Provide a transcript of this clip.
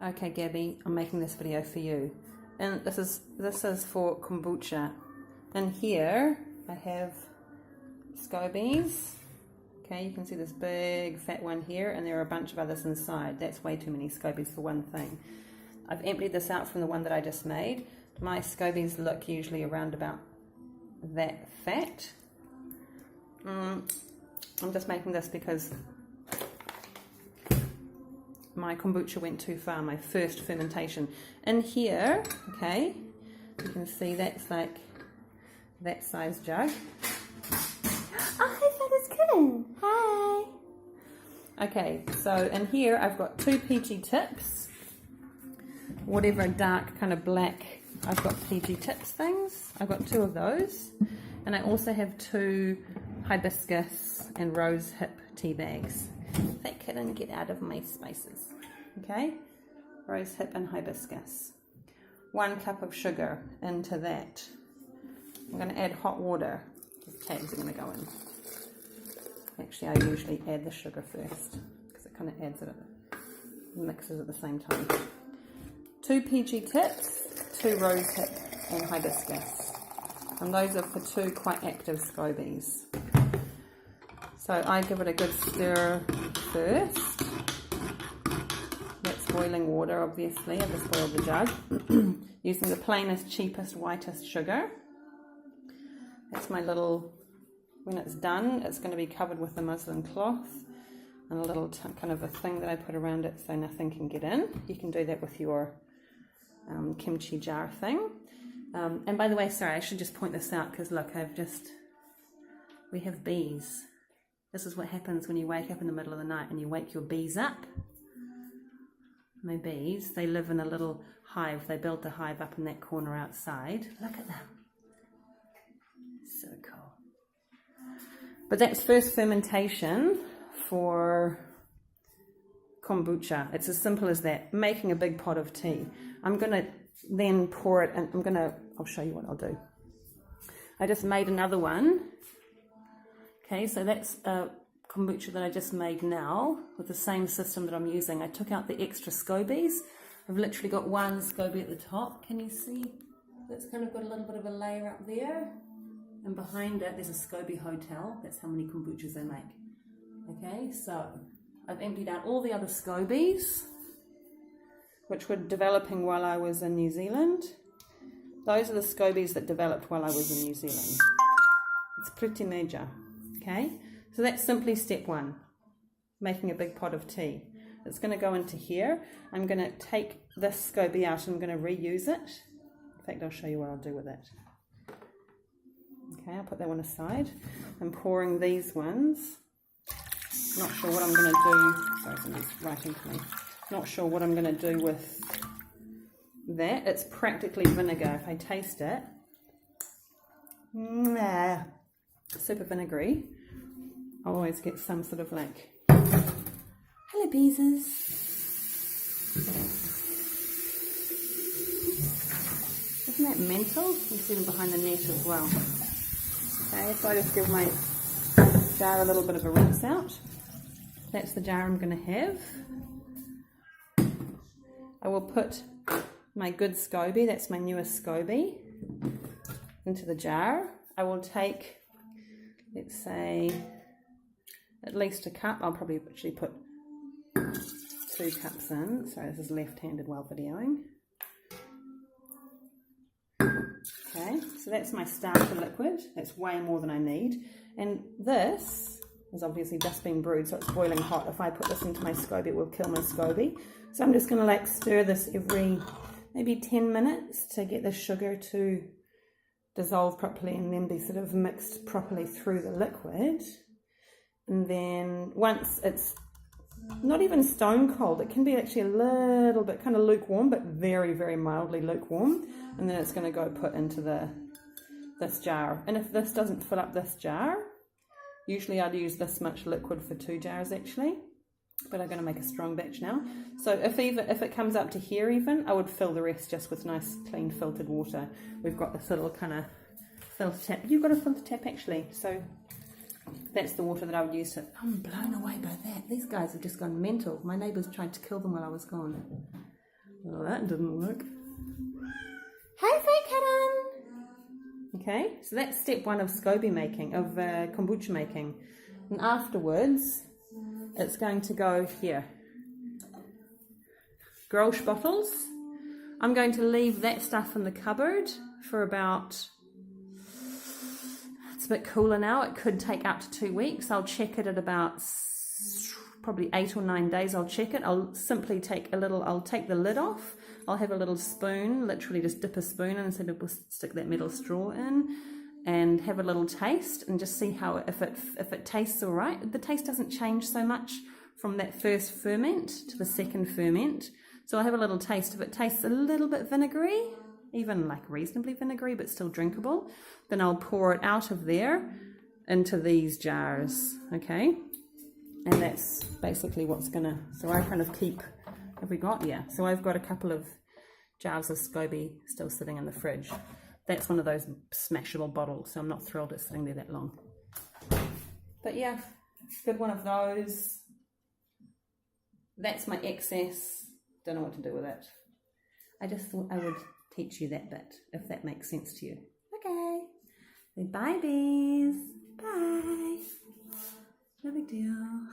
Okay, Gabby, I'm making this video for you. And this is for kombucha. And here I have scobies. Okay, you can see this big fat one here, and there are a bunch of others inside. That's way too many scobies for one thing. I've emptied this out from the one that I just made. My scobies look usually around about that fat. I'm just making this because my kombucha went too far, my first fermentation. In here, okay, you can see that's like that size jug. Oh, hi, Feathers Kitten. Hi. Okay, so in here I've got 2 peachy tips, whatever dark kind of black, I've got peachy tips things. I've got 2 of those, and I also have 2 hibiscus and rose hip tea bags. That kitten, get out of my spaces. Okay, rose hip and hibiscus. 1 cup of sugar into that. I'm going to add hot water. The tabs are going to go in. Actually, I usually add the sugar first because it kind of adds it, mixes at the same time. 2 peachy tips, 2 rose hip and hibiscus. And those are for 2 quite active scobies. So I give it a good stir first. That's boiling water, obviously. I've just boiled the jug. Using the plainest, cheapest, whitest sugar. That's my little, when it's done, it's going to be covered with a muslin cloth and a little kind of a thing that I put around it so nothing can get in. You can do that with your kimchi jar thing. And by the way, sorry, I should just point this out because look, we have bees. This is what happens when you wake up in the middle of the night and you wake your bees up. My bees, they live in a little hive. They built a hive up in that corner outside. Look at them. So cool. But that's first fermentation for kombucha. It's as simple as that. Making a big pot of tea. I'm going to then pour it and I'll show you what I'll do. I just made another one. Okay, so that's a kombucha that I just made now with the same system that I'm using. I took out the extra scobies. I've literally got 1 SCOBY at the top. Can you see? That's kind of got a little bit of a layer up there. And behind it, there's a SCOBY hotel. That's how many kombuchas they make. Okay, so I've emptied out all the other scobies, which were developing while I was in New Zealand. Those are the scobies that developed while I was in New Zealand. It's pretty major. Okay, so that's simply step 1, making a big pot of tea. It's going to go into here. I'm going to take this SCOBY out and I'm going to reuse it. In fact, I'll show you what I'll do with it. Okay, I'll put that one aside. I'm pouring these ones. Not sure what I'm going to do. Sorry, somebody's writing to me. Not sure what I'm going to do with that. It's practically vinegar. If I taste it, super vinegary. I'll always get some sort of like, hello beeses. Isn't that mental? You can see them behind the net as well. Okay, so I just give my jar a little bit of a rinse out. That's the jar I'm going to have. I will put my good SCOBY, that's my newest SCOBY, into the jar. I will take, let's say, at least a cup. I'll probably actually put 2 cups in. Sorry, this is left-handed while videoing. Okay, so that's my starter liquid. That's way more than I need. And this is obviously just been brewed, so it's boiling hot. If I put this into my SCOBY, it will kill my SCOBY. So I'm just going to like stir this every maybe 10 minutes to get the sugar to dissolve properly and then be sort of mixed properly through the liquid. And then once it's not even stone cold, it can be actually a little bit kind of lukewarm, but very, very mildly lukewarm. And then it's going to go put into this jar. And if this doesn't fill up this jar, usually I'd use this much liquid for 2 jars actually. But I'm going to make a strong batch now. So if it comes up to here even, I would fill the rest just with nice clean filtered water. We've got this little kind of filter tap. You've got a filter tap actually. So that's the water that I would use to... I'm blown away by that. These guys have just gone mental. My neighbours tried to kill them while I was gone. that didn't work. Hi, Fake Kitten. Okay, so that's step 1 of SCOBY making, of kombucha making. And afterwards, it's going to go here. Grolsch bottles. I'm going to leave that stuff in the cupboard for about, it's a bit cooler now, it could take up to 2 weeks. I'll check it at about probably 8 or 9 days. I'll check it. I'll simply take I'll take the lid off. I'll have a little spoon, literally just dip a spoon in instead of stick that metal straw in, and have a little taste and just see how if it tastes all right. The taste doesn't change so much from that first ferment to the second ferment. So I'll have a little taste. If it tastes a little bit vinegary, even like reasonably vinegary but still drinkable, then I'll pour it out of there into these jars, okay? And that's basically what's gonna, so I kind of keep, have we got, yeah. So I've got a couple of jars of SCOBY still sitting in the fridge. That's one of those smashable bottles, so I'm not thrilled it's sitting there that long. But yeah, good one of those. That's my excess. Don't know what to do with it. I just thought I would teach you that bit, if that makes sense to you. Okay. Bye, bees. Bye. No big deal.